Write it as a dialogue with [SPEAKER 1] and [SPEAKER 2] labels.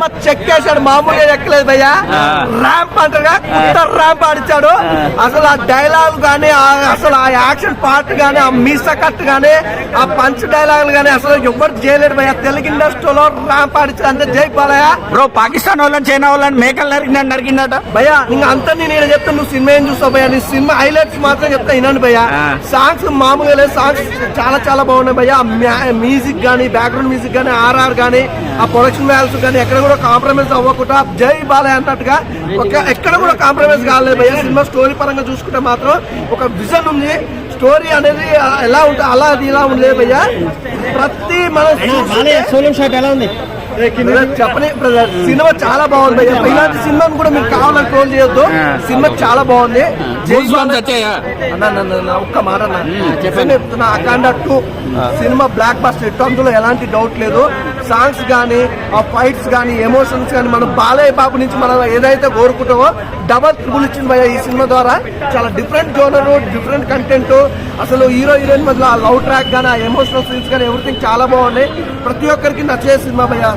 [SPEAKER 1] Cinema చెక్కేశాడు, మామూలుగా ఎక్కలేదు భయ్యా. ర్యాంప్ అంటారుగా, ర్యాంప్ ఆడిచాడు. అసలు ఆ డైలాగ్ గానీ, అసలు ఆ యాక్షన్ పార్ట్ గానీ, ఆ మీస కట్ గానీ, ఆ పంచ్ డైలాగ్ గానీ అసలు ఎవరు చేయలేడు భయ్యా. తెలుగు ఇండస్ట్రీలో ర్యాంప్ ఆడిచాడు అంటే జై బాలయ్య.
[SPEAKER 2] బ్రో పాకిస్తాన్ వాళ్ళని చైనా వాళ్ళని మేకలు నరికిందట
[SPEAKER 1] భయ్యా. ఇంకా అంతా నేను చెప్తాను, నువ్వు సినిమా ఏం చూస్తావు భయ్యా. నీ సినిమా హైలైట్స్ మాత్రం చెప్తా వినండి భయ్యా. సాంగ్స్ మామూలుగా లేదు, సాంగ్స్ చాలా చాలా బాగున్నాయి భయ్యా. మ్యూజిక్ గానీ, బ్యాక్గ్రౌండ్ మ్యూజిక్ గానీ, ఆర్ఆర్ గానీ, ఆ ప్రొడక్షన్ వాల్యూస్ గానీ ఎక్కడ కూడా కాంప్రమైజ్ అవ్వకుండా జై బాలయ్య అన్నట్టుగా ఎక్కడ కూడా కాంప్రమైజ్ కాలేదు భయ్యా. సినిమా స్టోరీ పరంగా చూసుకుంటే మాత్రం ఒక విజన్ ఉంది. స్టోరీ అనేది ఎలా ఉంటుంది అలా అది ఇలా ఉండలేదు భయ్యా. ప్రతి మన
[SPEAKER 2] ఎలా ఉంది
[SPEAKER 1] చెప్పని సినిమా చాలా బాగుంది భయ్యా. ఇలాంటి సినిమాను కూడా మీరు కావాలని ట్రోల్ చేయొద్దు. సినిమా చాలా బాగుంది. ఒక్క మాట చెప్తున్నా, అఖండ 2 సినిమా బ్లాక్ బస్టర్ హిట్, అందులో ఎలాంటి డౌట్ లేదు. సాంగ్స్ కానీ, ఆ ఫైట్స్ కానీ, ఎమోషన్స్ కానీ మనం బాలయ్య బాబు నుంచి మనం ఏదైతే కోరుకుంటామో డబల్ ట్రిబుల్ ఇచ్చింది భయ్యా ఈ సినిమా ద్వారా. చాలా డిఫరెంట్ జోనర్, డిఫరెంట్ కంటెంట్. అసలు హీరో హీరోయిన్ మధ్యలో ఆ లవ్ ట్రాక్ కానీ, ఆ ఎమోషనల్ సీన్స్ కానీ ఎవ్రీథింగ్ చాలా బాగున్నాయి. ప్రతి ఒక్కరికి నచ్చే సినిమా భయ్యా.